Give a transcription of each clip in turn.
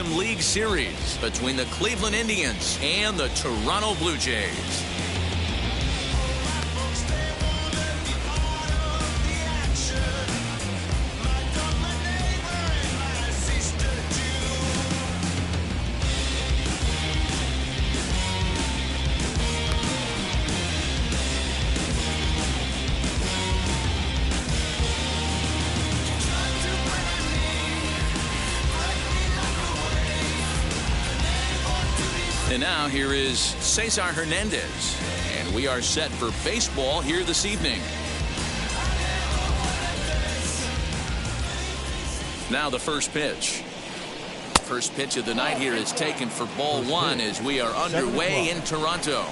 League Series between the Cleveland Indians and the Toronto Blue Jays. And now here is Cesar Hernandez, and we are set for baseball here this evening. Now the first pitch. First pitch of the night here is taken for ball one as we are underway in Toronto.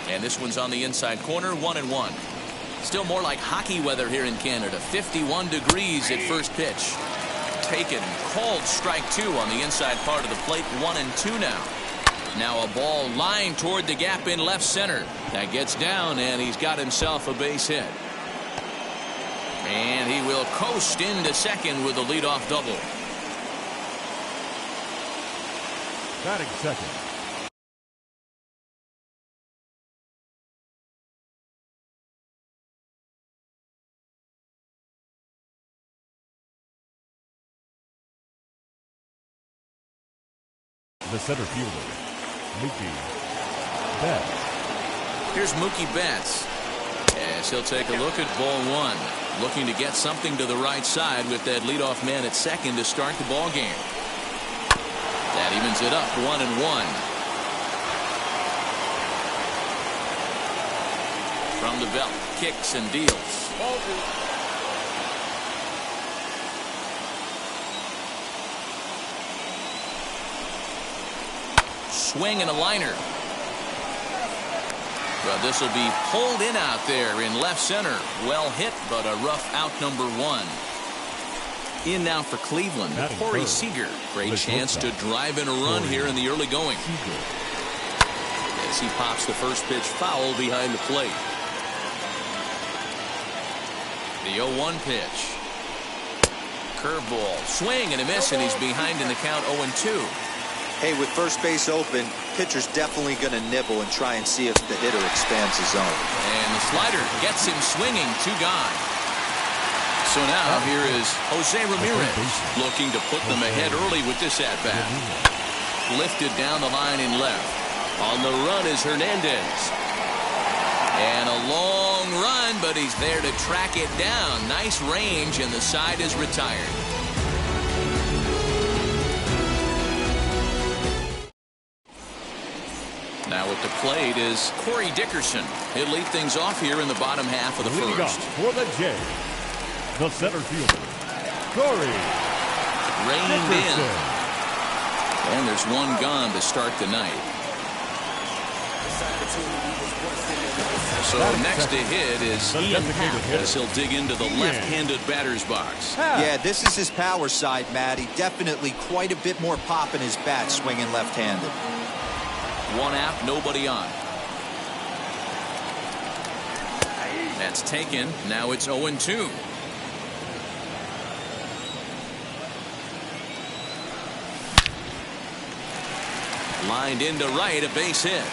And this one's on the inside corner, 1-1. Still more like hockey weather here in Canada. 51 degrees at first pitch. Taken, called strike two on the inside part of the plate. 1-2 now. Now a ball lined toward the gap in left center. That gets down, and he's got himself a base hit. And he will coast into second with a leadoff double. Batting second. The center fielder, Mookie Betts. Here's Mookie Betts. As he'll take a look at ball one. Looking to get something to the right side with that leadoff man at second to start the ball game. That evens it up, 1-1. From the belt, kicks and deals. Swing and a liner. But this will be pulled in out there in left center. Well hit, but a rough out, number one. In now for Cleveland, Corey Seager. Great chance to drive in a run here in the early going. As he pops the first pitch foul behind the plate. The 0-1 pitch. Curveball, swing and a miss, and he's behind in the count, 0-2. Hey, with first base open, pitcher's definitely going to nibble and try and see if the hitter expands his zone. And the slider gets him swinging, 2 gone. So now here is Jose Ramirez looking to put them ahead early with this at-bat. Lifted down the line in left. On the run is Hernandez. And a long run, but he's there to track it down. Nice range, and the side is retired. Now at the plate is Corey Dickerson. He'll lead things off here in the bottom half of the first. For the Jays, the center fielder, Corey Reined Dickerson. in. And there's one gone to start the night. So next to hit is Ian Happ as he'll dig into the left-handed batter's box. Yeah, this is his power side, Matty. Definitely quite a bit more pop in his bat swinging left-handed. One out, nobody on. That's taken. Now it's 0-2. Lined into right, a base hit.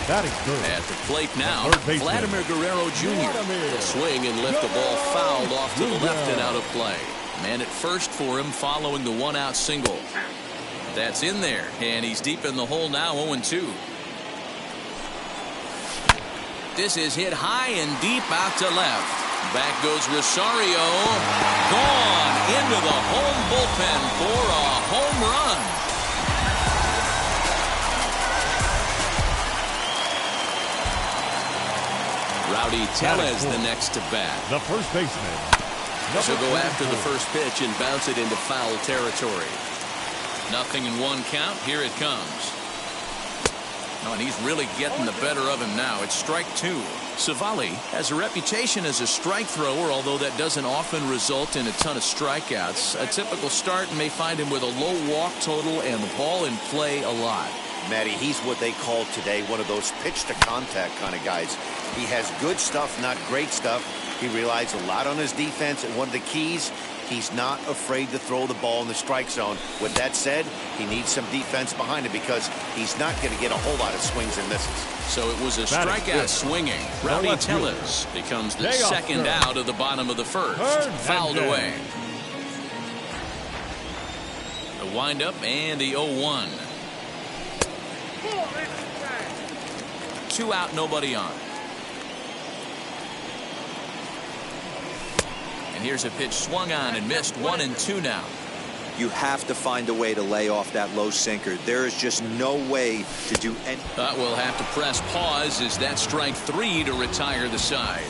At the plate now, Vladimir Guerrero Jr. will swing and lift the ball fouled off to the left and out of play. Man at first for him following the one-out single. That's in there, and he's deep in the hole now, 0-2. This is hit high and deep out to left. Back goes Rosario. Gone into the home bullpen for a home run. Rowdy Tellez the next to bat. The first baseman. So go after the first pitch and bounce it into foul territory. Nothing in one count. Here it comes. Oh, and he's really getting the better of him now. It's strike two. Savali has a reputation as a strike thrower, although that doesn't often result in a ton of strikeouts. A typical start may find him with a low walk total and the ball in play a lot. Matty, he's what they call today one of those pitch to contact kind of guys. He has good stuff, not great stuff. He relies a lot on his defense, and one of the keys, he's not afraid to throw the ball in the strike zone. With that said, he needs some defense behind him because he's not going to get a whole lot of swings and misses. So it was a strikeout swinging. Rowdy Tellez becomes the second out of the bottom of the first. Fouled away. The windup and the 0-1. 2 out, nobody on. And here's a pitch swung on and missed. 1-2 now. You have to find a way to lay off that low sinker. There is just no way to do any. We'll have to press pause as that strike 3 to retire the side.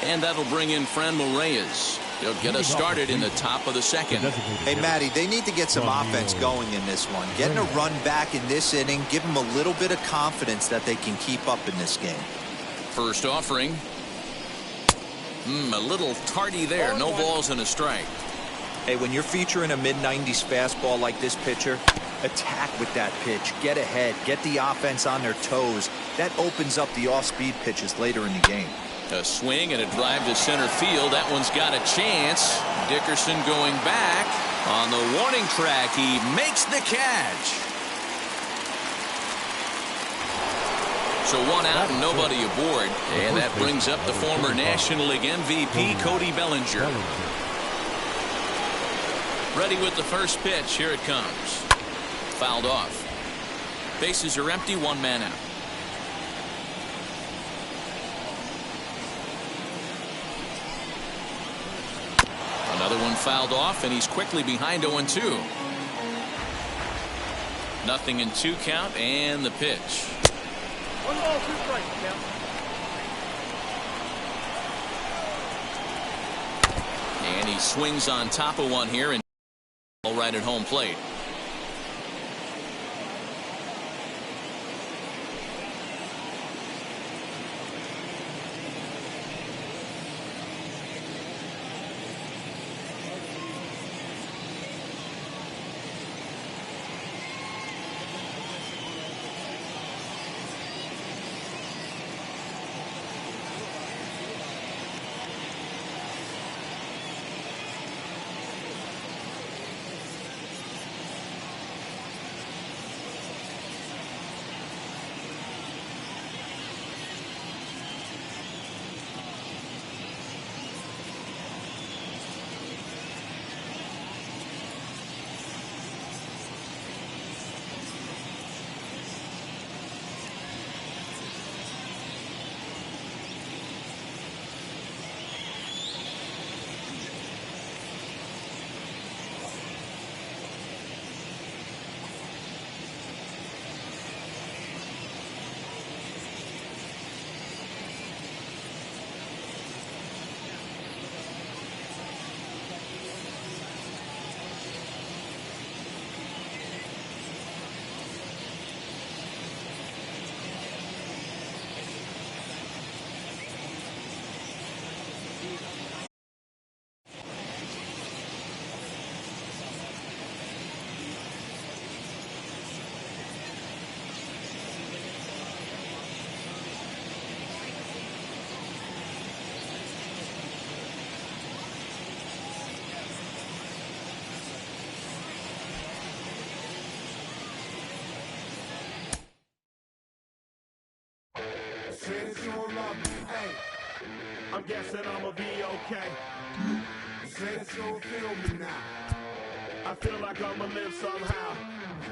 And that'll bring in Franmil Reyes. He'll get us started in the top of the second. Hey, Matty, they need to get some offense going in this one. Getting a run back in this inning, give them a little bit of confidence that they can keep up in this game. First offering. A little tardy there. No balls and a strike. Hey, when you're featuring a mid-90s fastball like this pitcher, attack with that pitch. Get ahead. Get the offense on their toes. That opens up the off-speed pitches later in the game. A swing and a drive to center field. That one's got a chance. Dickerson going back. On the warning track, he makes the catch. So 1 out and nobody aboard. And that brings up the former National League MVP, Cody Bellinger. Ready with the first pitch. Here it comes. Fouled off. Bases are empty. 1 man out. Another one fouled off, and he's quickly behind 0-2. 0-2 count, and the pitch. 1 ball, 2 strikes, count. And he swings on top of one here, and all right at home plate. I'm guessing I'ma be okay. Say that you don't feel me now. I feel like I'ma live somehow.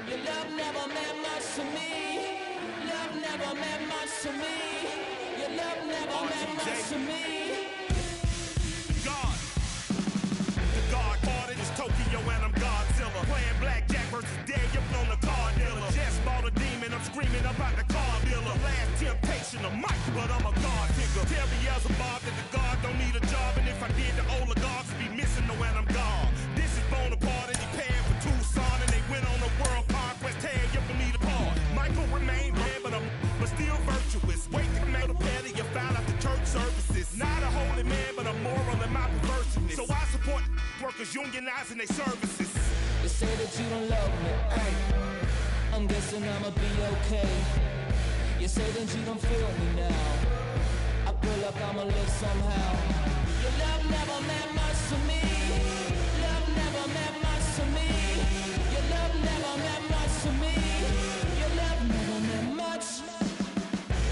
Your love never meant much to me. Love never meant much to me. Your love never meant much to me. God. The God parted is Tokyo and I'm Godzilla. Playing blackjack versus Daniel on the card dealer. Just bought a demon, I'm screaming about the car dealer. Last temptation of Mike, but I'm a God digger. Tell me as a Bob that the God don't need a job. And if I did, the oligarchs would be missing no when I'm gone. This is Bonaparte and he paying for Tucson. And they went on a world conquest, tear you from me apart. Michael remained red, but still virtuous. Wait to make a petty, you found out the church services. Not a holy man, but a moral in my perverseness. So I support workers unionizing their services. They say that you don't love me. Ay, I'm guessing I'ma be okay. You say that you don't feel me now. I feel like I'ma live somehow. Your love never meant much to me. Love never meant much to me. Your love never meant much to me. Your love never meant much.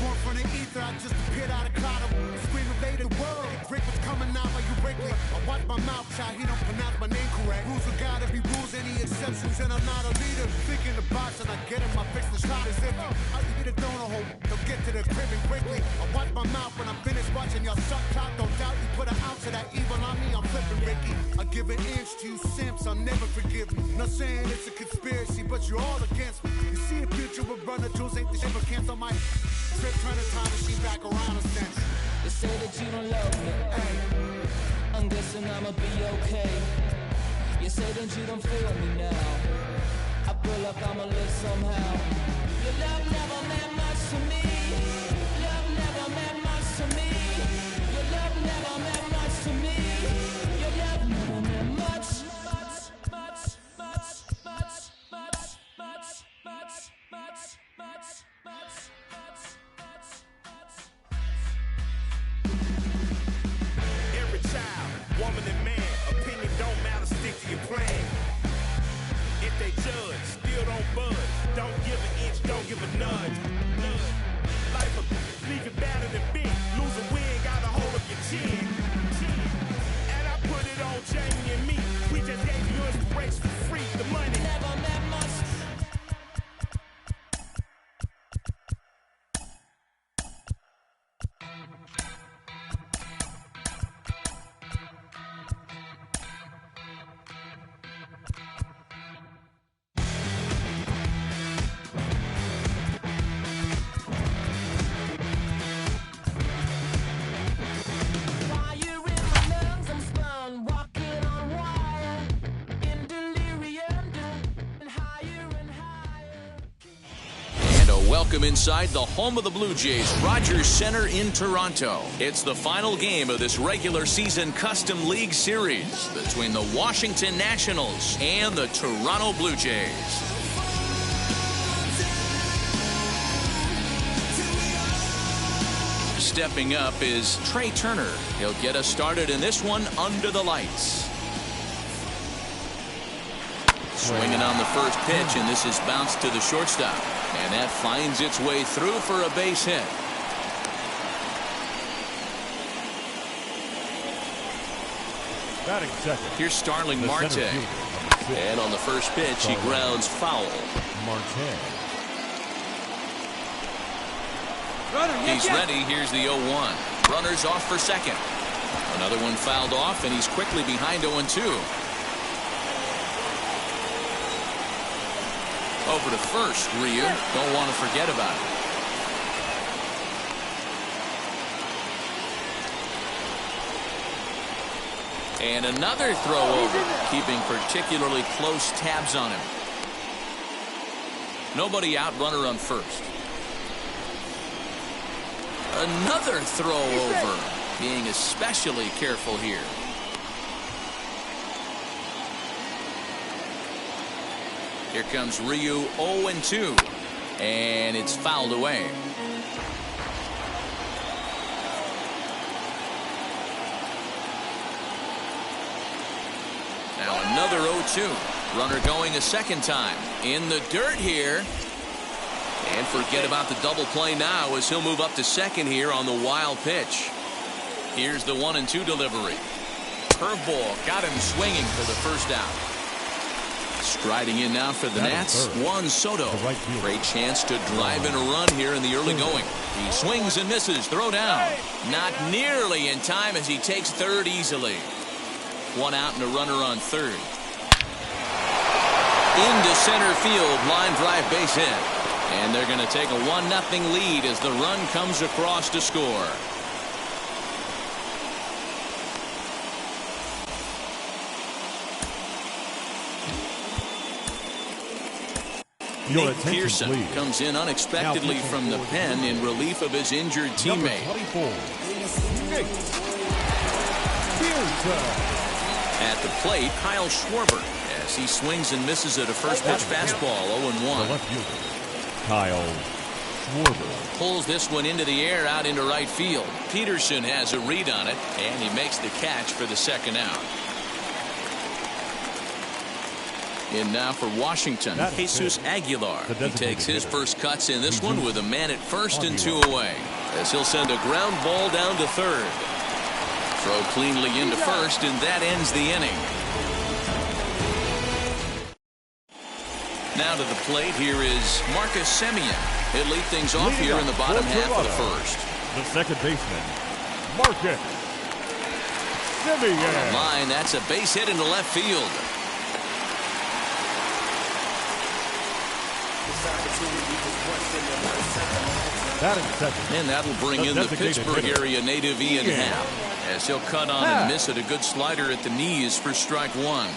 Born from the ether, I just appeared out of cloud. Screaming, "Invade the world!" Drake was coming out like you Wrigley. I watch my mouth shot, he don't pronounce my name correct. Rules are gotta be rules, any exceptions, and I'm not a leader. Thinking the box and I get in my fix, the shot is iffy. I eat a donut hole, don't get to the crib and quickly. I watch my mouth when I'm finished watching y'all suck top. Don't doubt you put an ounce of that evil on me, I'm flipping Ricky. I give an inch to you simps, I'll never forgive you. Not saying it's a conspiracy, but you're all against me. You see a future with runner jewels, ain't the shit, but cancel my trip, turn the time machine back around a sense. You say that you don't love me. Hey, I'm guessing I'ma be okay. You say that you don't feel me now. I feel like I'ma live somehow. Your love never meant much to me. Love never meant much to me. Your love never meant much to me. Your love never meant much. Every child, woman and man, opinion don't matter, stick to your plan. If they judge, still don't budge. Don't give an inch, don't give a nudge. Life will leave you battered and bent. Lose a win, got a hold of your chin. And I put it on Jamie and me. We just gave you inspiration for free. The money Never meant much. Fire in my lungs, I'm spun, walking on wire, in delirium, and higher and higher. And a welcome inside the home of the Blue Jays, Rogers Center in Toronto. It's the final game of this regular season Custom League Series between the Washington Nationals and the Toronto Blue Jays. Stepping up is Trey Turner. He'll get us started in this one under the lights. Swinging on the first pitch, and this is bounced to the shortstop. And that finds its way through for a base hit. Batting second. Here's Starling The Marte. center fielder, And on the first pitch, he grounds foul. Marte. He's ready. Here's the 0-1. Runners off for second. Another one fouled off, and he's quickly behind 0-2. Over to first, Ryu. Don't want to forget about it. And another throw over, keeping particularly close tabs on him. Nobody out, runner on first. Another throw over, being especially careful here. Here comes Ryu, 0-2, and it's fouled away. Now another 0-2. Runner going a second time. In the dirt here. And forget about the double play now as he'll move up to second here on the wild pitch. Here's the 1-2 delivery. Curveball got him swinging for the first out. Striding in now for the Nats, Juan Soto. Great chance to drive in a run here in the early going. He swings and misses. Throw down. Not nearly in time as he takes third easily. One out and a runner on third. Into center field. Line drive base hit. And they're going to take a 1-0 lead as the run comes across to score. Nate Pearson comes in unexpectedly from the pen in relief of his injured teammate. At the plate, Kyle Schwarber, as he swings and misses at a first pitch fastball, 0-1. Kyle Schwarber. Pulls this one into the air out into right field. Peterson has a read on it, and he makes the catch for the second out. In now for Washington, Jesus Aguilar. He takes his first cuts in this one with a man at first and 2 away, as he'll send a ground ball down to third. Throw cleanly into first, and that ends the inning. Now to the plate, here is Marcus Semien. He'll lead things off here in the bottom half of the first. The second baseman, Marcus Semien. On the line, that's a base hit into left field. And that'll bring in the Pittsburgh area native Ian Happ, as he'll cut on and miss it. A good slider at the knees for strike one.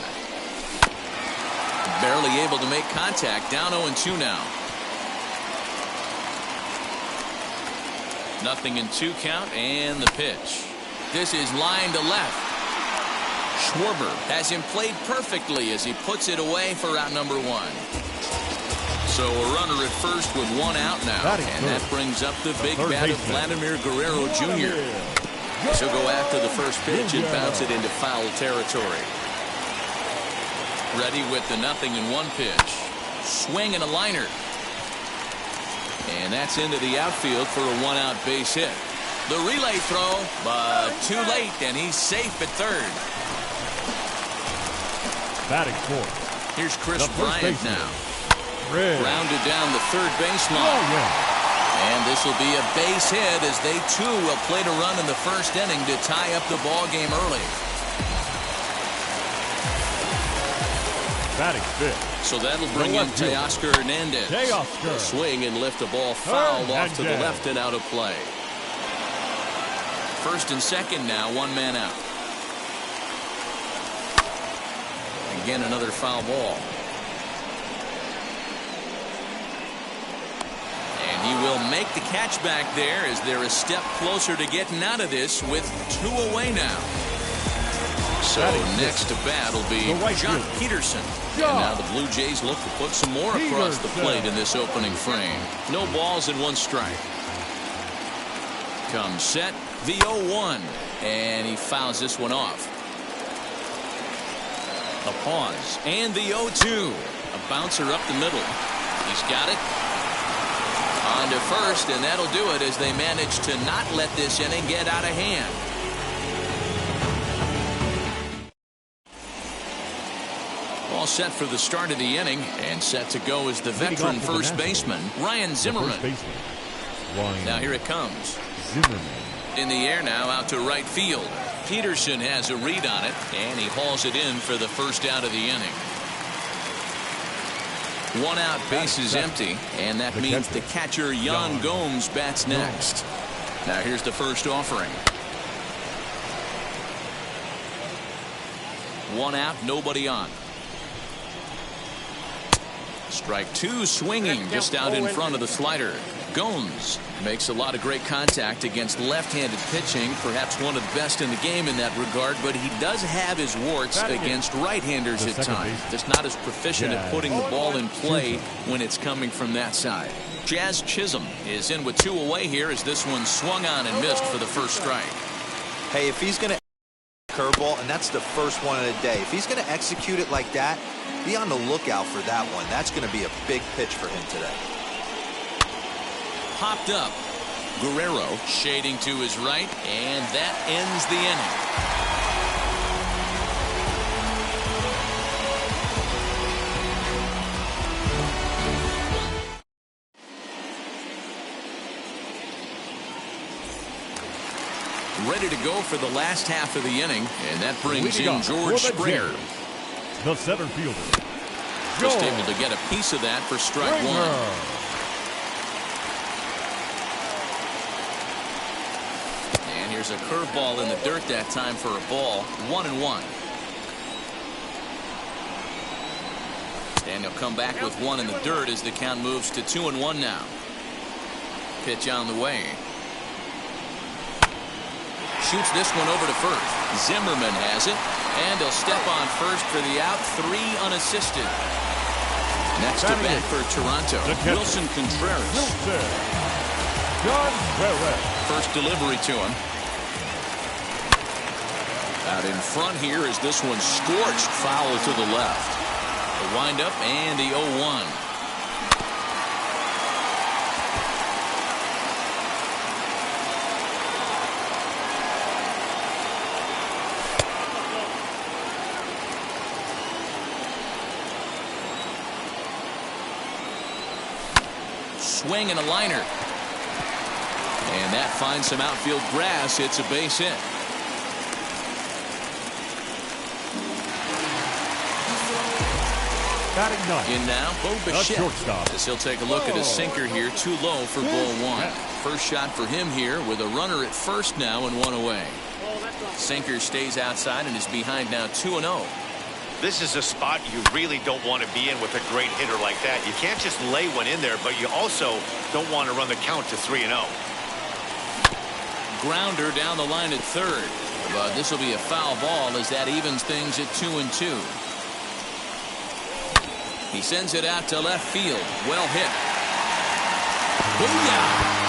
Barely able to make contact. Down 0-2 now. 0-2 count, and the pitch. This is line to left. Schwarber has him played perfectly as he puts it away for out number one. So a runner at first with one out now, and that brings up the big bat of Vladimir Guerrero Jr. So go after the first pitch and bounce it into foul territory. Ready with the 0-1 pitch. Swing and a liner. And that's into the outfield for a one-out base hit. The relay throw, but too late, and he's safe at third. Batting fourth. Here's Chris Bryant now. Grounded down the third baseline. And this will be a base hit as they too will play to run in the first inning to tie up the ball game early. Batting fifth. So that'll bring in Teoscar Hernandez. He'll swing and lift a ball foul off to the left and out of play. First and second now, one man out. Again, another foul ball. He will make the catch back there as they're a step closer to getting out of this with 2 away now. So next to bat will be John Peterson. And now the Blue Jays look to put some more across the plate in this opening frame. No balls and one strike. Comes set, the 0-1. And he fouls this one off. A pause. And the 0-2. A bouncer up the middle. He's got it. On to first, and that'll do it as they manage to not let this inning get out of hand. All set for the start of the inning, and set to go is the veteran first baseman, Ryan Zimmerman. Now here it comes. In the air now, out to right field. Peterson has a read on it, and he hauls it in for the first out of the inning. One out, base is empty, and that means the catcher Yan Gomes bats next. Now here's the first offering. One out, nobody on. Strike two, swinging just out in front of the slider. Gomes makes a lot of great contact against left-handed pitching, perhaps one of the best in the game in that regard, but he does have his warts against right-handers at times. Just not as proficient at putting the ball in play when it's coming from that side. Jazz Chisholm is in with 2 away here as this one swung on and missed for the first strike. Hey, if he's going to curveball, and that's the first one of the day, if he's going to execute it like that, be on the lookout for that one. That's going to be a big pitch for him today. Popped up. Guerrero shading to his right, and that ends the inning. Ready to go for the last half of the inning, and that brings in George Springer. The center fielder. Just able to get a piece of that for strike one. Here's a curveball in the dirt that time for a ball. 1-1. And he'll come back with one in the dirt as the count moves to 2-1 now. Pitch on the way. Shoots this one over to first. Zimmerman has it, and he'll step on first for the out. 3 unassisted. Next to bat for Toronto, Wilson Contreras. First delivery to him. Out in front here is this one scorched foul to the left. The windup and the 0-1. Swing and a liner. And that finds some outfield grass. It's a base hit. In now, Bo Bichette. As he'll take a look at his sinker here. Too low for ball one. First shot for him here with a runner at first now and one away. Sinker stays outside and is behind now 2-0. This is a spot you really don't want to be in with a great hitter like that. You can't just lay one in there, but you also don't want to run the count to 3-0. Grounder down the line at third. But this will be a foul ball as that evens things at 2-2. He sends it out to left field. Well hit. Booyah!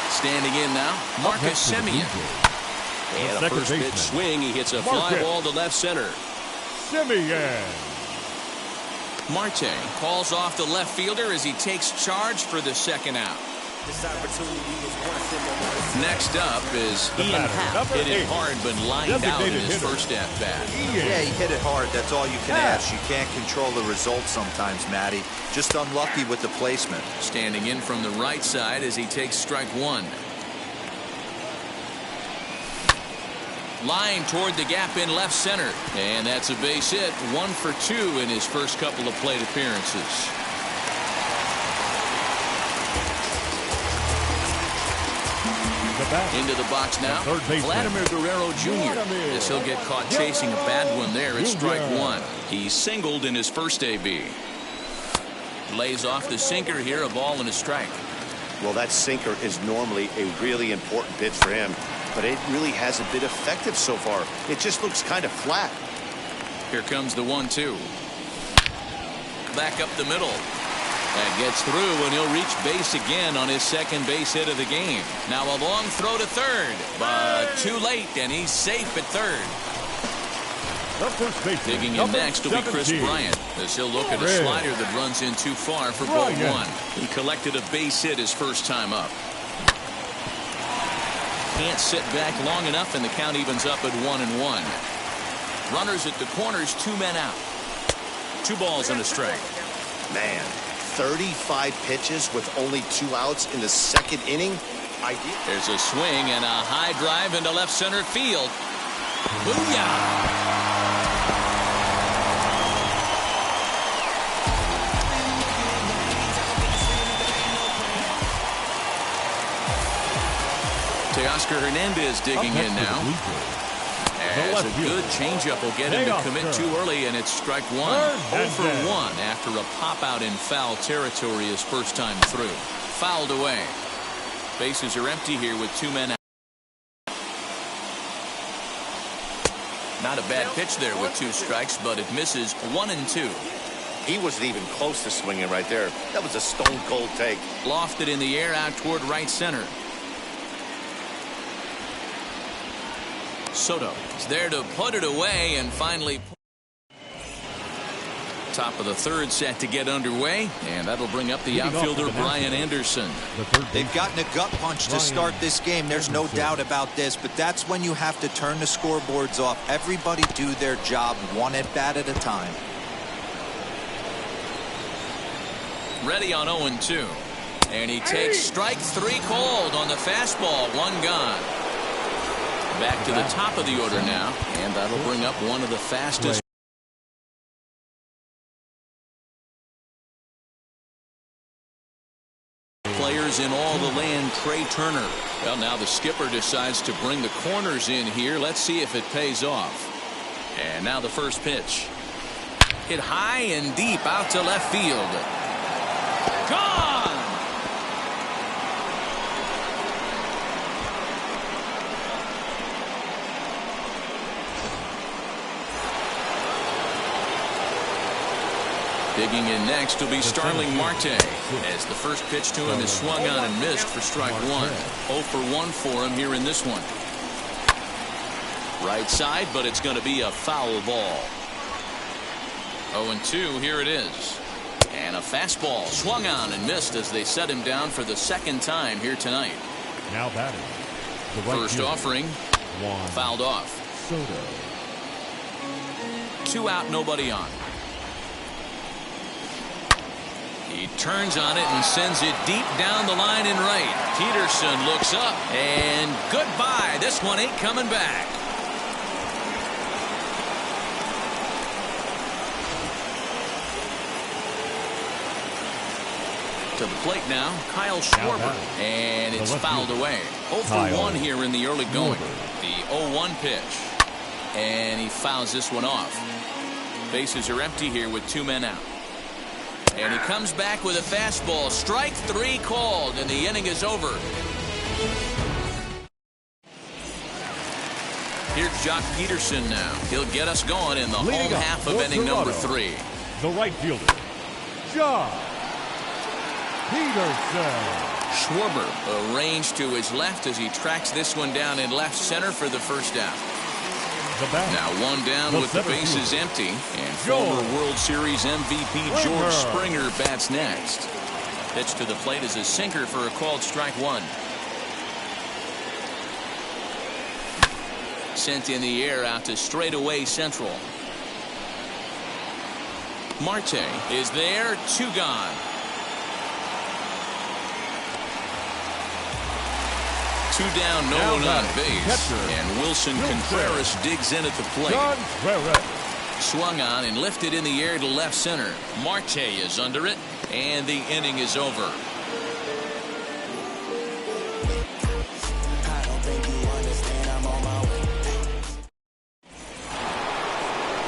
Standing in now, Marcus Semien. And a first pitch swing. He hits a fly ball to left center. Semien. Marte calls off the left fielder as he takes charge for the second out. Next up is Ian Happ. Hit it hard but lined out in his first at bat. Yeah, he hit it hard. That's all you can ask. You can't control the result sometimes, Matty. Just unlucky with the placement. Standing in from the right side as he takes strike one. Line toward the gap in left center. And that's a base hit. 1 for 2 in his first couple of plate appearances. Into the box now, Vladimir Guerrero Jr. As he'll get caught chasing a bad one there at strike one. He singled in his first AB. Lays off the sinker here, a ball and a strike. Well, that sinker is normally a really important pitch for him, but it really hasn't been effective so far. It just looks kind of flat. Here comes the 1-2. Back up the middle. That gets through, and he'll reach base again on his second base hit of the game. Now a long throw to third, but too late, and he's safe at third. Digging in next will be Chris Bryant, as he'll look at a slider that runs in too far for ball one. He collected a base hit his first time up. Can't sit back long enough, and the count evens up at 1-1. Runners at the corners, 2 men out. 2 balls and a strike. Man. 35 pitches with only 2 outs in the second inning. There's a swing and a high drive into left center field. Booyah! Teoscar Hernandez digging in now. As a good changeup will get him to commit too early, and it's strike one. 0 for 1 after a pop out in foul territory his first time through. Fouled away. Bases are empty here with 2 men out. Not a bad pitch there with 2 strikes, but it misses 1-2. He wasn't even close to swinging right there. That was a stone cold take. Lofted in the air out toward right center. Soto is there to put it away and finally. Top of the third set to get underway, and that'll bring up the outfielder Brian Anderson. They've gotten a gut punch to start this game. There's no doubt about this, but that's when you have to turn the scoreboards off. Everybody do their job 1 at bat at a time. Ready on 0-2, and he takes strike 3 cold on the fastball. 1 gone. Back to the top of the order now, and that'll bring up one of the fastest players in all the land, Trey Turner. Well, now the skipper decides to bring the corners in here. Let's see if it pays off. And now the first pitch. Hit high and deep out to left field. Gone! Digging in next will be Starling Marte, as the first pitch to him is swung on and missed for strike one. 0 for 1 for him here in this one. Right side, but it's going to be a foul ball. 0-2, here it is. And a fastball swung on and missed as they set him down for the second time here tonight. Now batting. First offering, fouled off. Soto. 2 out, nobody on. He turns on it and sends it deep down the line in right. Peterson looks up and goodbye. This one ain't coming back. To the plate now, Kyle Schwarber, and it's fouled away. 0 for 1 here in the early going. The 0-1 pitch, and he fouls this one off. Bases are empty here with 2 men out. And he comes back with a fastball. Strike 3 called, and the inning is over. Here's Jock Peterson now. He'll get us going in the home half of inning number 3. The right fielder, Jock Peterson. Schwarber arranged to his left as he tracks this one down in left center for the first out. Now 1 down with the bases empty, and former World Series MVP George Springer bats next. Pitch to the plate is a sinker for a called strike 1. Sent in the air out to straightaway central. Marte is there, 2 gone. 2 down, no one on base. And Wilson Contreras digs in at the plate. Swung on and lifted in the air to left center. Marte is under it, and the inning is over.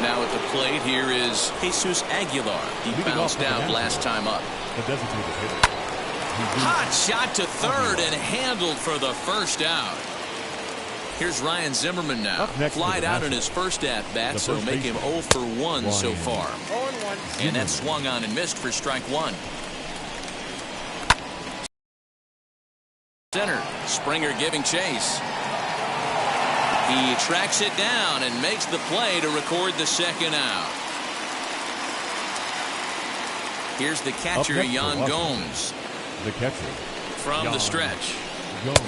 Now at the plate, here is Jesus Aguilar. He bounced out last time up. Hot shot to third and handled for the first out. Here's Ryan Zimmerman now. Flied out in his first at-bat, so make him 0 for 1 so far. And that swung on and missed for strike 1. Center. Springer giving chase. He tracks it down and makes the play to record the second out. Here's the catcher, Yan Gomes. The catcher from the stretch,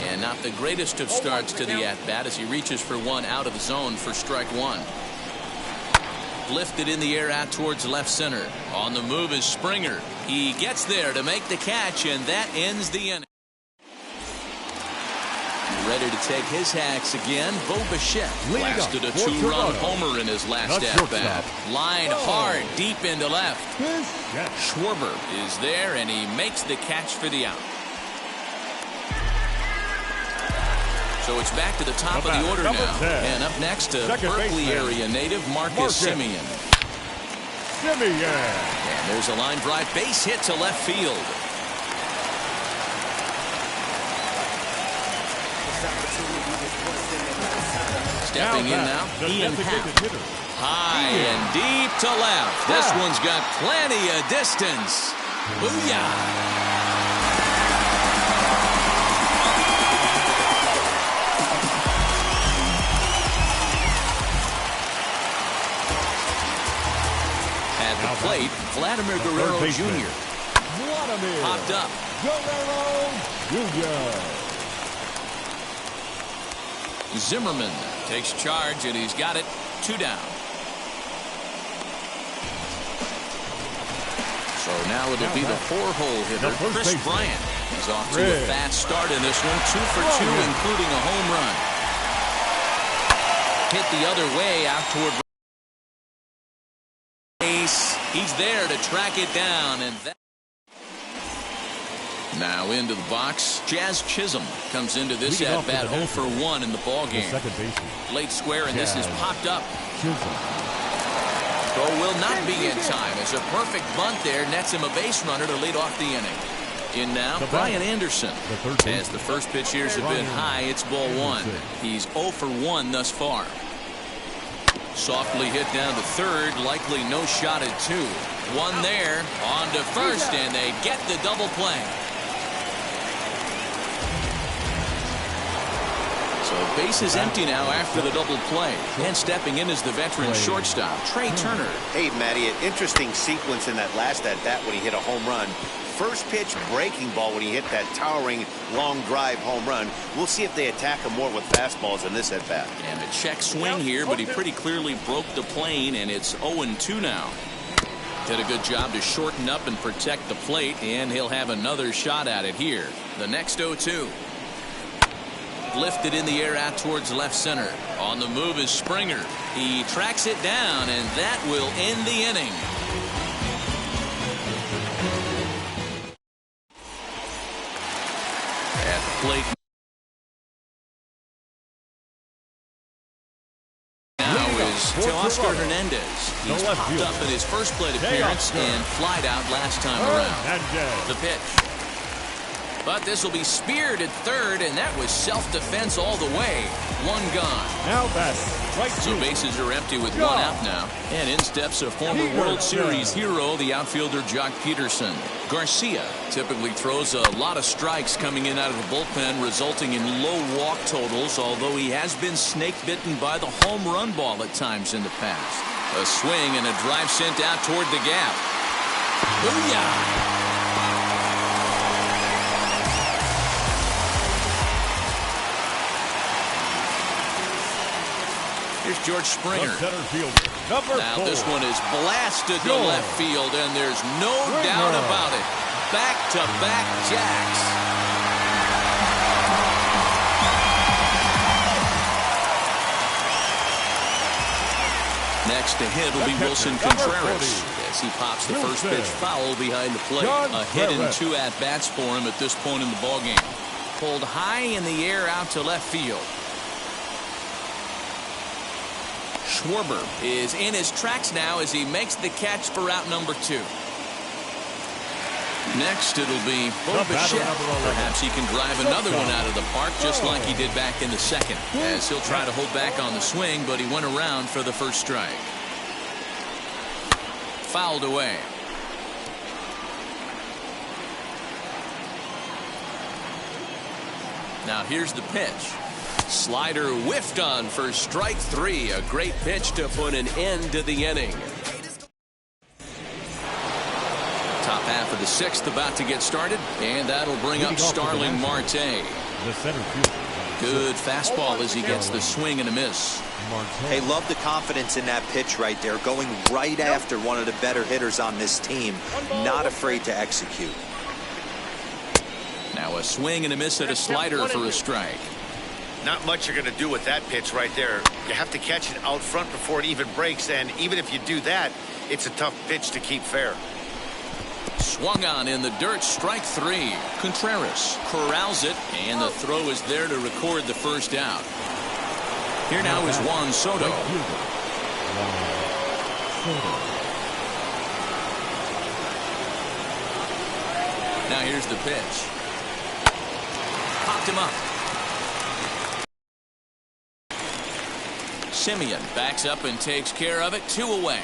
and not the greatest of starts to the at-bat as he reaches for 1 out of the zone for strike 1. Lifted in the air out towards left center. On the move is Springer. He gets there to make the catch, and that ends the inning. Ready to take his hacks again. Bo Bichette blasted a 2-run homer in his last at-bat. Line hard deep into left. Schwarber is there, and he makes the catch for the out. So it's back to the top of the order now. And up next to Berkeley area native Marcus Semien. And there's a line drive base hit to left field. Stepping in now, Ian Happ. High and deep to left. This one's got plenty of distance. Booyah! At the plate, Vladimir Guerrero Jr. Popped up. Guerrero Jr. Zimmerman takes charge, and he's got it 2 down. So now it'll be the 4-hole hitter, Chris Bryant. He's off to a fast start in this one, 2 for 2, including a home run. Hit the other way out toward base. He's there to track it down, and that. Now into the box, Jazz Chisholm comes into this at-bat 0 for 1 in the ballgame. Late square, and this is popped up. Throw will not be in time as a perfect bunt there nets him a base runner to lead off the inning. In now, Brian Anderson. As the first pitch here has been high, it's ball 1. He's 0 for 1 thus far. Softly hit down to third, likely no shot at two. One there, on to first, and they get the double play. So base is empty now after the double play. And stepping in is the veteran shortstop, Trey Turner. Hey, Matty, an interesting sequence in that last at-bat when he hit a home run. First pitch breaking ball when he hit that towering long drive home run. We'll see if they attack him more with fastballs in this at-bat. And a check swing here, but he pretty clearly broke the plane, and it's 0-2 now. Did a good job to shorten up and protect the plate, and he'll have another shot at it here. The next 0-2. Lifted in the air out towards left center. On the move is Springer. He tracks it down, and that will end the inning. At the plate now is Teoscar Hernandez. He's popped up in his first plate appearance and flied out last time around. The pitch. But this will be speared at third, and that was self-defense all the way. One gone. Now that's right. So bases are empty with one out now. And in steps a former World Series hero, the outfielder Jock Peterson. Garcia typically throws a lot of strikes coming in out of the bullpen, resulting in low walk totals, although he has been snake-bitten by the home run ball at times in the past. A swing and a drive sent out toward the gap. Booyah! Here's George Springer. Now this one is blasted to left field, and there's no doubt about it. Back-to-back jacks. Next to hit will be Wilson Contreras as he pops the first pitch foul behind the plate. A hit and two at-bats for him at this point in the ballgame. Pulled high in the air out to left field. Schwarber is in his tracks now as he makes the catch for out number 2. Next it'll be Bo Bichette. Perhaps he can drive another one out of the park just like he did back in the second, as he'll try to hold back on the swing, but he went around for the first strike. Fouled away. Now here's the pitch. Slider whiffed on for strike 3. A great pitch to put an end to the inning. Top half of the 6th about to get started, and that'll bring up Starling Marte. The center field. Good fastball as he gets the swing and a miss. Hey, love the confidence in that pitch right there. Going right after one of the better hitters on this team. Not afraid to execute. Now a swing and a miss at a slider for a strike. Not much you're going to do with that pitch right there. You have to catch it out front before it even breaks, and even if you do that, it's a tough pitch to keep fair. Swung on in the dirt, strike 3. Contreras corrals it, and the throw is there to record the first out. Here now is Juan Soto. Now here's the pitch. Popped him up. Simeon backs up and takes care of it. 2 away.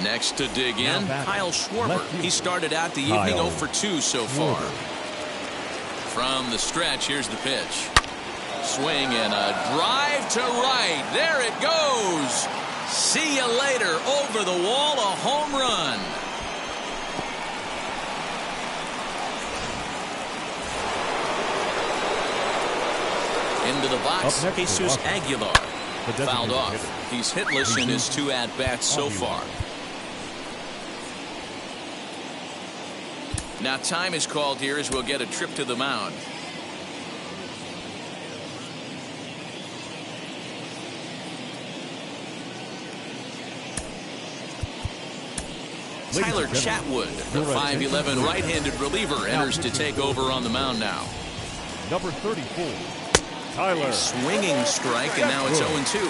Next to dig in, Kyle Schwarber. He started out the evening 0 for 2 so far. From the stretch, here's the pitch. Swing and a drive to right. There it goes. See you later. Over the wall, a home run. Into the box, Jesus Aguilar. Fouled off. He's hitless in his 2 at-bats so far. Now time is called here as we'll get a trip to the mound. Tyler Chatwood, the 5'11" right-handed reliever, enters to take over on the mound now. Number 34. Tyler. Swinging strike, and now it's 0-2.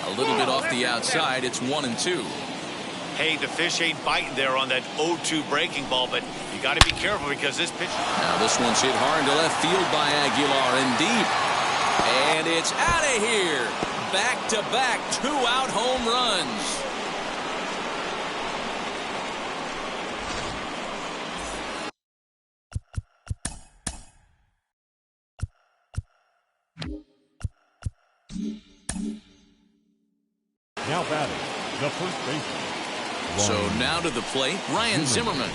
A little bit off the outside. It's 1-2. Hey, the fish ain't biting there on that 0-2 breaking ball, but you got to be careful because this pitch. Now this one's hit hard to left field by Aguilar and deep. And it's out of here. Back-to-back two-out home runs. Now batting, the first baseman. So now to the plate, Ryan Zimmerman.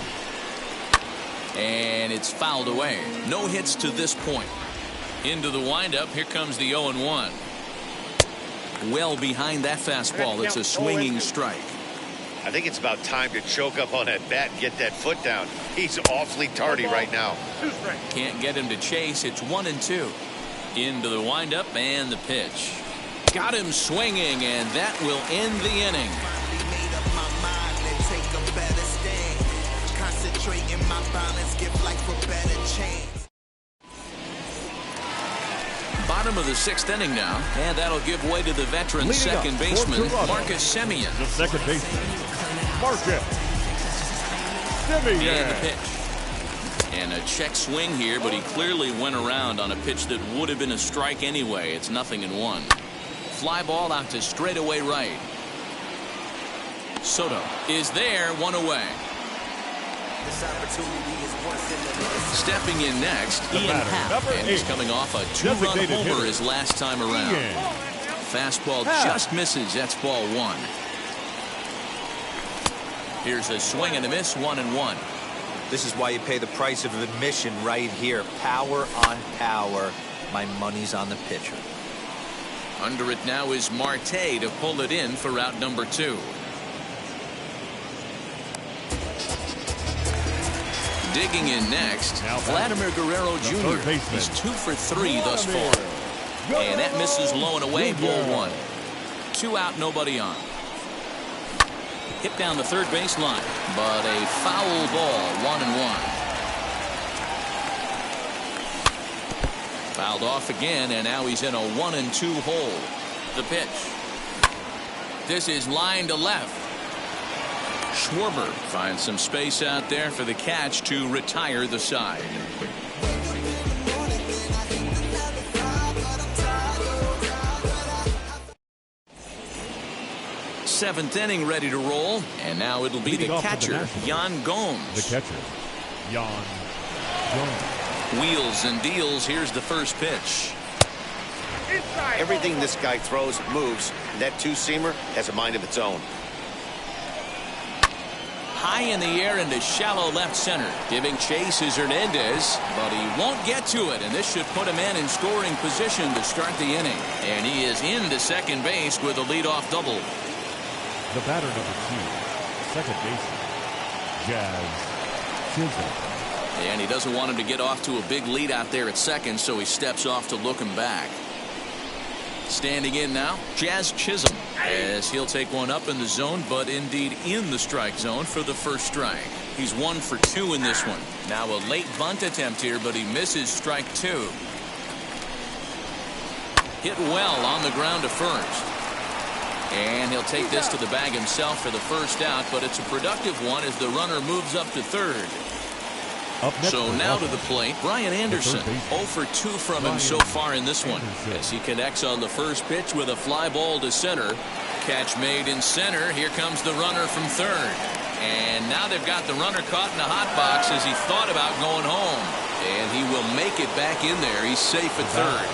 And it's fouled away. No hits to this point. Into the windup, here comes the 0-1. Well behind that fastball, it's a swinging strike. I think it's about time to choke up on that bat and get that foot down. He's awfully tardy right now. Can't get him to chase, it's 1-2. Into the windup and the pitch. Got him swinging, and that will end the inning. Bottom of the sixth inning now, and that'll give way to the veteran second baseman, Marcus Semien. The second baseman, Marcus Semien. And the pitch. And a check swing here, but he clearly went around on a pitch that would have been a strike anyway. It's 0-1. Fly ball out to straightaway right. Soto is there, one away. Stepping in next, Ian Happ, and he's coming off a two-run homer his last time around. Fastball just misses. That's ball one. Here's a swing and a miss, 1-1. This is why you pay the price of admission right here. Power on power. My money's on the pitcher. Under it now is Marte to pull it in for route number 2. Digging in next, Vladimir Guerrero Jr. He's 2 for 3 thus far. And that misses low and away, ball 1. 2 out, nobody on. Hit down the third baseline, but a foul ball, 1-1. Fouled off again, and now he's in a 1-2 hole. The pitch. This is line to left. Schwarber finds some space out there for the catch to retire the side. Seventh inning ready to roll, and now it'll be the catcher, Yan Gomes. The catcher, Yan Gomes. Wheels and deals. Here's the first pitch. Everything this guy throws moves. That two-seamer has a mind of its own. High in the air into shallow left center. Giving chase is Hernandez, but he won't get to it, and this should put him in scoring position to start the inning. And he is into second base with a leadoff double. The batter number 2, second baseman, Jazz Chisholm. And he doesn't want him to get off to a big lead out there at second, so he steps off to look him back. Standing in now, Jazz Chisholm, as he'll take one up in the zone, but indeed in the strike zone for the first strike. He's 1 for 2 in this one. Now a late bunt attempt here, but he misses strike 2. Hit well on the ground to first. And he'll take this to the bag himself for the first out, but it's a productive one as the runner moves up to third. So now to the plate, Brian Anderson. 0 for 2 from him so far in this one, as he connects on the first pitch with a fly ball to center. Catch made in center. Here comes the runner from third. And now they've got the runner caught in the hot box as he thought about going home. And he will make it back in there. He's safe at third.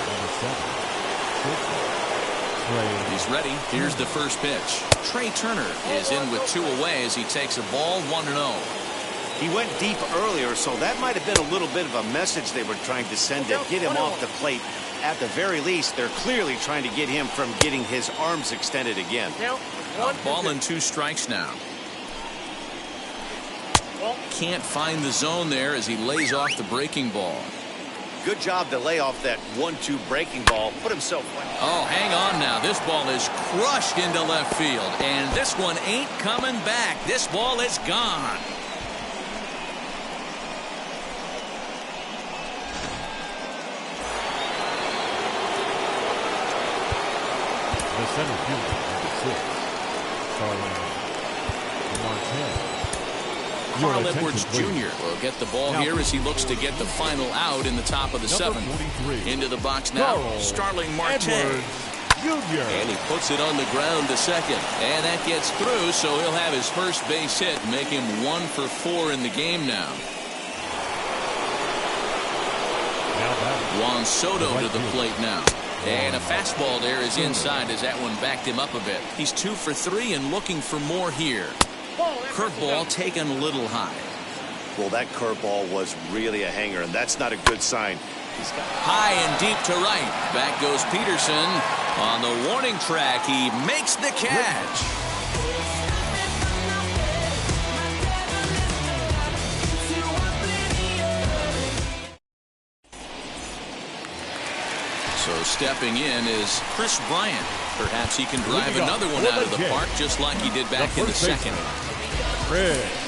He's ready. Here's the first pitch. Trey Turner is in with 2 away as he takes a ball, 1-0. He went deep earlier, so that might have been a little bit of a message they were trying to send to get him off the plate. At the very least, they're clearly trying to get him from getting his arms extended again. A ball and 2 strikes now. Can't find the zone there as he lays off the breaking ball. Good job to lay off that 1-2 breaking ball. Put himself. Oh, hang on now. This ball is crushed into left field, and this one ain't coming back. This ball is gone. The center fielder, number 6, Charlie 10. Your Carl attention, Edwards please. Jr. will get the ball Now, here as he looks to get the final out in the top of the Number 7th. 43. Into the box now, Carl Starling Marte. Edwards Jr. And he puts it on the ground to second. And that gets through, so he'll have his first base hit, make him 1 for 4 in the game now. Juan Soto to the plate now. And a fastball there is inside as that one backed him up a bit. He's 2 for 3 and looking for more here. Curveball taken a little high. Well, that curveball was really a hanger, and that's not a good sign. He's got High and deep to right. Back goes Peterson. On the warning track, he makes the catch. So stepping in is Chris Bryant. Perhaps he can drive another one out of the park just like he did back in the second. Chris Bryant.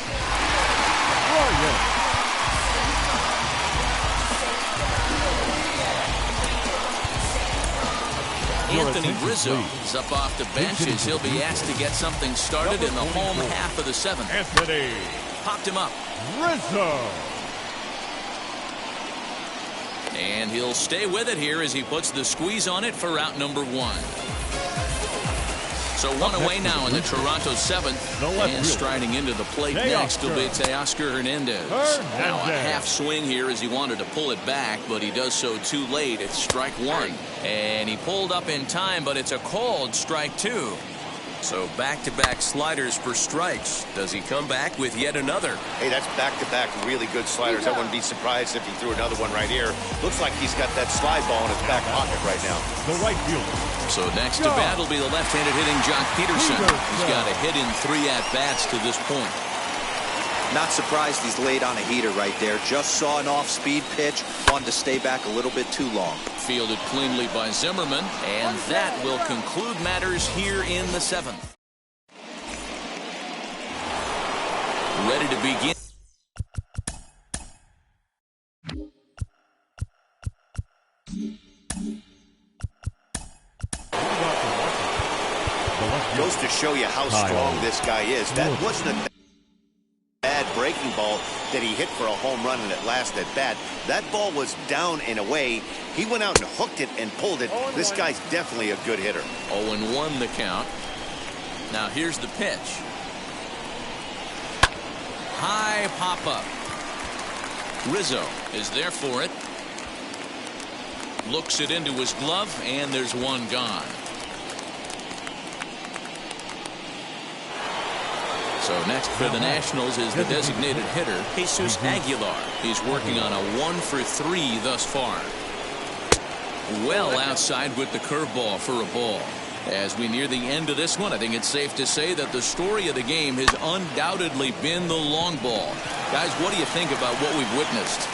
Anthony Rizzo is up off the bench as he'll be asked to get something started in the home half of the 7th. Anthony Popped him up. Rizzo. And he'll stay with it here as he puts the squeeze on it for out number 1. So 1 away now in the Toronto 7th. And striding into the plate next will be Teoscar Hernandez. Now a half swing here as he wanted to pull it back, but he does so too late. It's strike 1. And he pulled up in time, but it's a called strike 2. So back-to-back sliders for strikes. Does he come back with yet another? Hey, that's back-to-back really good sliders. I wouldn't be surprised if he threw another one right here. Looks like he's got that slide ball in his back pocket right now. The right fielder. So next to bat will be the left-handed hitting Jock Peterson. He's got a hit in 3 at-bats to this point. Not surprised he's laid on a heater right there. Just saw an off-speed pitch. Wanted to stay back a little bit too long. Fielded cleanly by Zimmerman. And that will conclude matters here in the 7th. Ready to begin. Goes to show you how strong this guy is. That wasn't a bad breaking ball that he hit for a home run in that last at bat. That ball was down and away. He went out and hooked it and pulled it. This guy's definitely a good hitter. 0-1 the count. Now here's the pitch. High pop up. Rizzo is there for it. Looks it into his glove, and there's one gone. So next for the Nationals is the designated hitter, Jesus Aguilar. He's working on a 1 for 3 thus far. Well outside with the curveball for a ball. As we near the end of this one, I think it's safe to say that the story of the game has undoubtedly been the long ball. Guys, what do you think about what we've witnessed?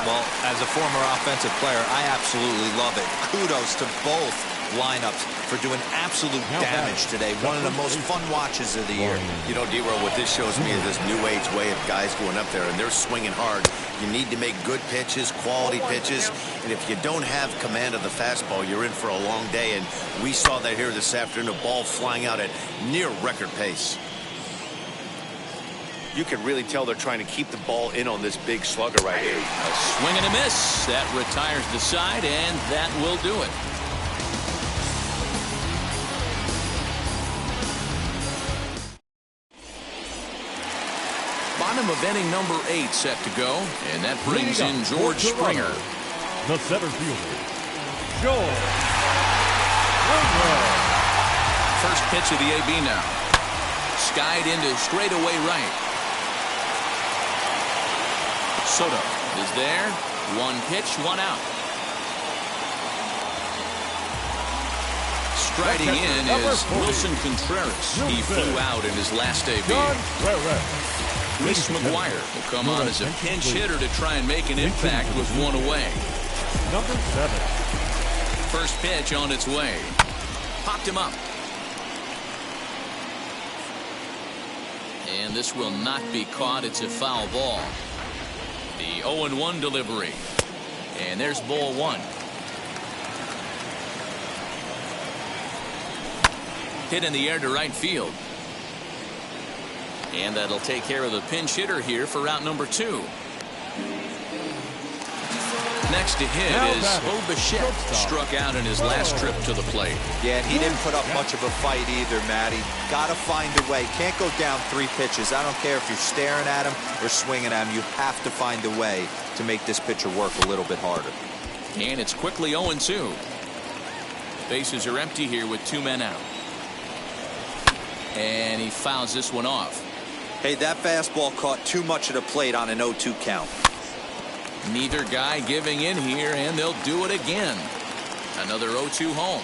Well, as a former offensive player, I absolutely love it. Kudos to both lineups for doing absolute damage today. One of the most fun watches of the year. You know, D-Roll, what this shows me is this new age way of guys going up there, and they're swinging hard. You need to make good pitches, quality pitches, and if you don't have command of the fastball, you're in for a long day, and we saw that here this afternoon, a ball flying out at near record pace. You can really tell they're trying to keep the ball in on this big slugger right here. A swing and a miss. That retires the side, and that will do it. Bottom of inning number 8 set to go, and that brings in George Springer. The center fielder, George Springer. First pitch of the AB now. Skied into straightaway right. Soto is there. 1 pitch, 1 out. Striding in is Wilson Contreras. He flew out in his last AB. Reese McGuire will come on as a pinch hitter to try and make an impact with 1 away. Number 7. First pitch on its way. Popped him up. And this will not be caught. It's a foul ball. The 0-1 delivery. And there's ball 1. Hit in the air to right field. And that'll take care of the pinch hitter here for route number 2. Next to hit is Bichette. Struck out in his last trip to the plate. Yeah, and he didn't put up much of a fight either, Matty. Got to find a way. Can't go down 3 pitches. I don't care if you're staring at him or swinging at him. You have to find a way to make this pitcher work a little bit harder. And it's quickly 0-2. Bases are empty here with 2 men out. And he fouls this one off. Hey, that fastball caught too much of the plate on an 0-2 count. Neither guy giving in here, and they'll do it again. Another 0-2 home.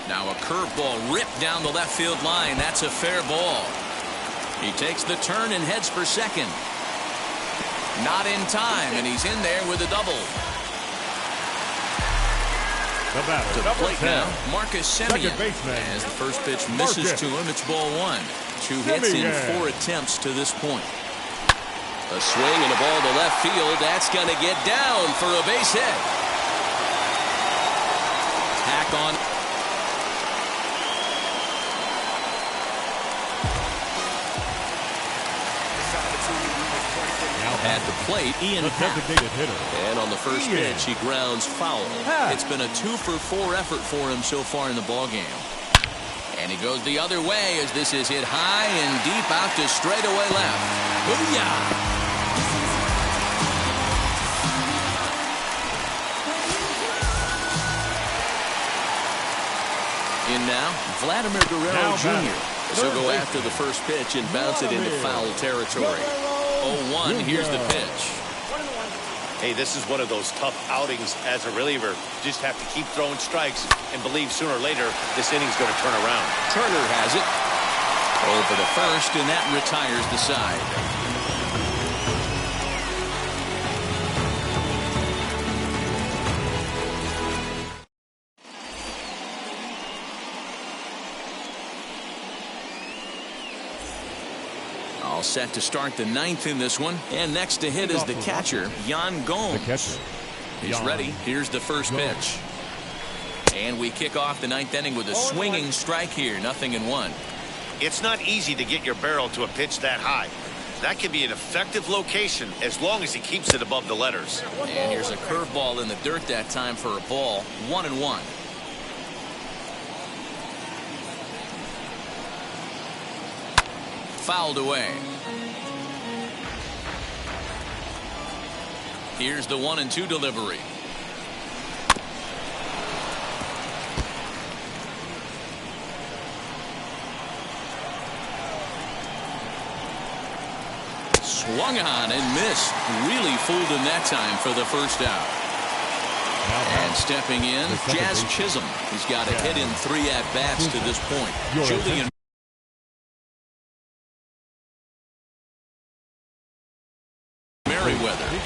Now a curveball ripped down the left field line. That's a fair ball. He takes the turn and heads for second. Not in time, and he's in there with a double. To the plate now, Marcus Semien. As the first pitch misses to him, it's ball 1. 2 hits in 4 attempts to this point. A swing and a ball to left field. That's going to get down for a base hit. Tack on. At the plate, Ian Happ. And on the first pitch, he grounds foul. It's been a 2-for-4 effort for him so far in the ballgame. And he goes the other way as this is hit high and deep out to straightaway left. Booyah! In now, Vladimir Guerrero Jr. So go after the first pitch and bounce it into foul territory. 0-1, here's the pitch. Hey, this is one of those tough outings as a reliever. You just have to keep throwing strikes and believe sooner or later this inning's going to turn around. Turner has it. Over to first, and that retires the side. All set to start the 9th in this one. And next to hit is the catcher, Yan Gomes. He's ready. Here's the first pitch. And we kick off the 9th inning with a swinging strike here. 0-1. It's not easy to get your barrel to a pitch that high. That can be an effective location as long as he keeps it above the letters. And here's a curveball in the dirt that time for a ball. 1-1. Fouled away. Here's the 1-2 delivery. Swung on and missed. Really fooled him that time for the first out. And stepping in, Jazz Chisholm. He's got a hit in 3 at-bats to this point. Julian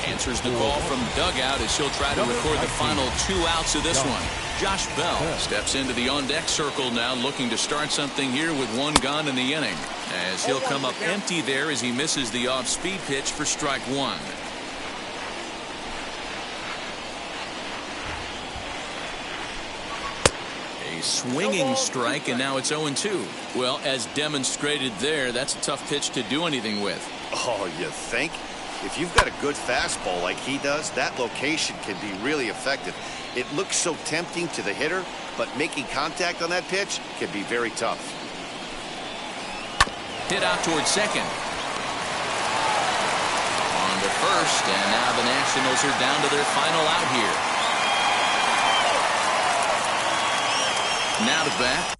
answers the call from dugout as he'll try to record the final 2 outs of this one. Josh Bell steps into the on-deck circle now, looking to start something here with 1 gone in the inning, as he'll come up empty there as he misses the off-speed pitch for strike 1. A swinging strike, and now it's 0-2. Well, as demonstrated there, that's a tough pitch to do anything with. Oh, you think? If you've got a good fastball like he does, that location can be really effective. It looks so tempting to the hitter, but making contact on that pitch can be very tough. Hit out towards second. On to first, and now the Nationals are down to their final out here. Now to bat.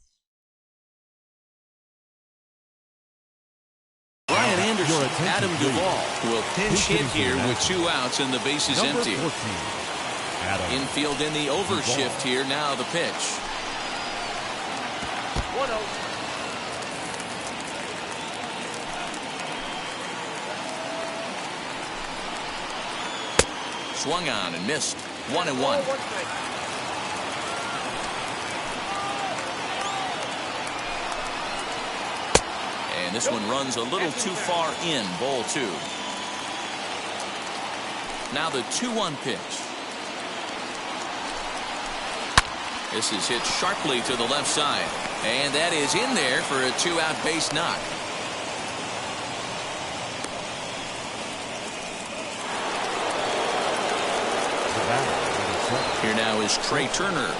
Adam Duvall will pinch hit here with 2 outs and the bases empty. Infield in the overshift here. Now the pitch. 1-0. Swung on and missed. 1-1. And this one runs a little too far in. Ball 2. Now the 2-1 pitch. This is hit sharply to the left side. And that is in there for a 2-out base knock. Here now is Trey Turner.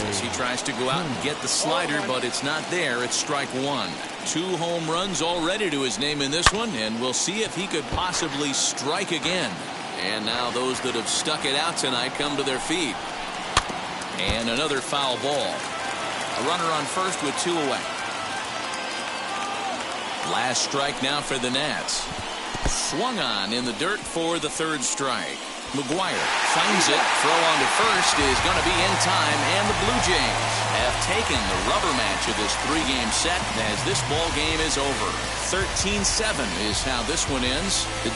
As he tries to go out and get the slider, but it's not there. It's strike one. 2 home runs already to his name in this one, and we'll see if he could possibly strike again. And now those that have stuck it out tonight come to their feet. And another foul ball. A runner on first with 2 away. Last strike now for the Nats. Swung on in the dirt for the 3rd strike. McGuire finds it. Throw on to first is going to be in time, and the Blue Jays have taken the rubber match of this 3-game set as this ball game is over. 13-7 is how this one ends. The